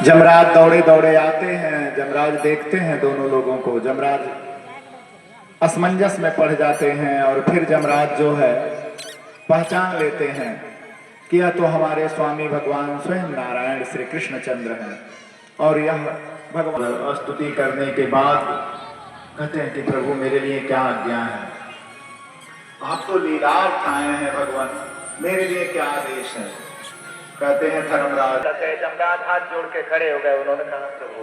जमराज दौड़े दौड़े आते हैं। जमराज देखते हैं दोनों लोगों को। जमराज असमंजस में पड़ जाते हैं और फिर जमराज जो है पहचान लेते हैं कि यह तो हमारे स्वामी भगवान स्वयं नारायण श्री कृष्णचंद्र हैं। और यह भगवान स्तुति करने के बाद कहते हैं कि प्रभु मेरे लिए क्या आज्ञा है। आप तो लीलार्थ आए हैं भगवान, मेरे लिए क्या आदेश है। कहते हैं धर्मराज। जमराज हाथ जोड़ के खड़े हो गए। उन्होंने कहा प्रभु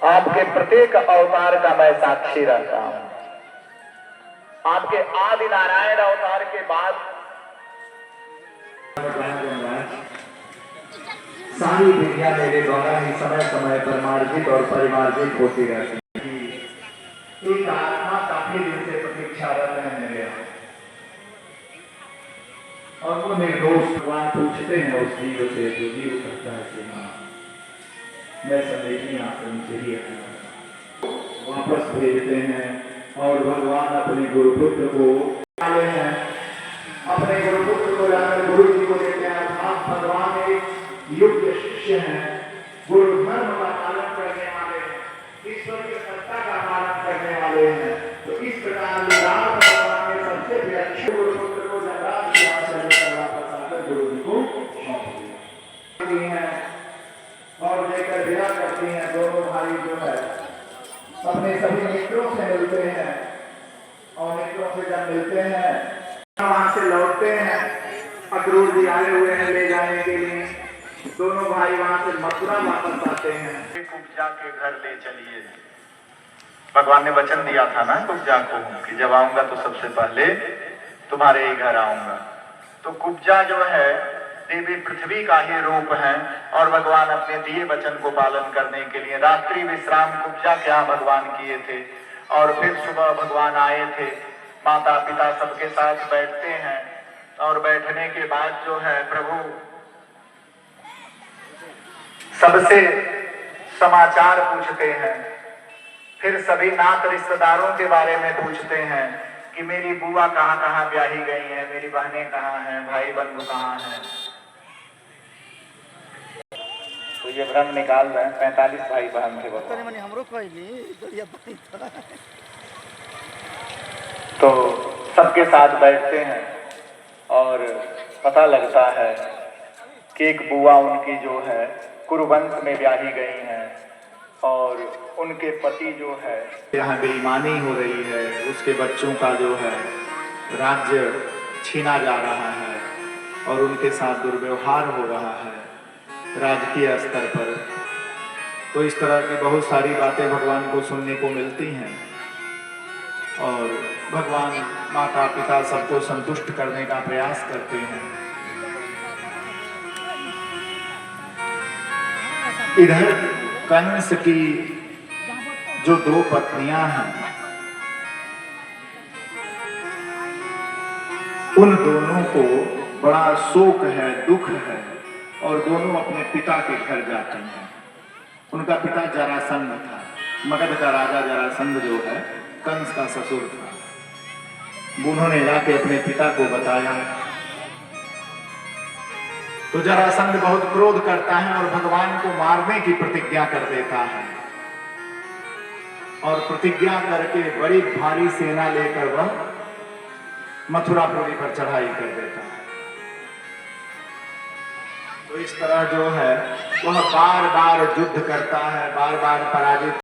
आपके प्रत्येक अवतार का मैं साक्षी रहता हूं। आपके आदि नारायण अवतार के बाद सारी विद्या मेरे द्वारा ही समय समय पर मार्जित और परिमार्जित होती रहती है। एक आत्मा काफी दिन से प्रतीक्षारत है मेरे यहाँ, और वो निर्दोष भगवान पूछते हैं उस जीव से जो जीव करता है कि हाँ मैं संदेशनी आश्रम से ही आया। वापस भेजते हैं और भगवान अपने गुरुपुत्र को लाते हैं। अपने गुरुपुत्र को लाकर गुरु जी को देते हैं। आप भगवान एक योग्य शिष्य हैं, गुरु धर्म का पालन करने वाले हैं, ईश्वर की सत्ता का पालन करने वाले हैं। तो इस प्रकार भगवान ने सबसे अच्छे गुरुपुत्र को जमराज के आश्रम में वापस आकर गुरु जी को सौंप दिया और लेकर विदा करती हैं। दोनों भाई जो है अपने सभी मित्रों से मिलते हैं और मित्रों से जब मिलते हैं वहां से लौटते हैं। अक्रूर जी आए हुए हैं ले जाने के लिए। दोनों भाई वहां से मथुरा वापस आते हैं। कुब्जा के घर ले चलिए। भगवान ने वचन दिया था ना कुब्जा को कि जब आऊंगा तो सबसे पहले तुम्हारे ही घर आऊंगा। तो कुब्जा जो है देवी पृथ्वी का ही रूप है और भगवान अपने दिए वचन को पालन करने के लिए रात्रि विश्राम कुब्जा के यहाँ भगवान किए थे। और फिर सुबह भगवान आए थे। माता पिता सबके साथ बैठते हैं और बैठने के बाद जो है प्रभु सबसे समाचार पूछते हैं। फिर सभी नात रिश्तेदारों के बारे में पूछते हैं कि मेरी बुआ कहाँ कहाँ ब्याही गई है, मेरी बहनें कहाँ हैं, भाई बंधु कहाँ हैं। तो ये भ्रम निकाल रहे हैं। 45 भाई बहन थे। तो सबके साथ बैठते हैं और पता लगता है कि एक बुआ उनकी जो है कुरुवंश में ब्याही गई हैं और उनके पति जो है यहाँ बेईमानी हो रही है। उसके बच्चों का जो है राज्य छीना जा रहा है और उनके साथ दुर्व्यवहार हो रहा है राजकीय स्तर पर। तो इस तरह की बहुत सारी बातें भगवान को सुनने को मिलती हैं और भगवान माता पिता सबको संतुष्ट करने का प्रयास करते हैं। इधर कंस की जो 2 पत्नियां हैं उन दोनों को बड़ा शोक है, दुख है और दोनों अपने पिता के घर जाते हैं। उनका पिता जरासंध था, मगध का राजा जरासंध जो है कंस का ससुर था। उन्होंने जाके अपने पिता को बताया तो जरासंध बहुत क्रोध करता है और भगवान को मारने की प्रतिज्ञा कर देता है और प्रतिज्ञा करके बड़ी भारी सेना लेकर वह मथुरापुरी पर चढ़ाई कर देता है। तो इस तरह जो है वह बार बार युद्ध करता है, बार बार पराजित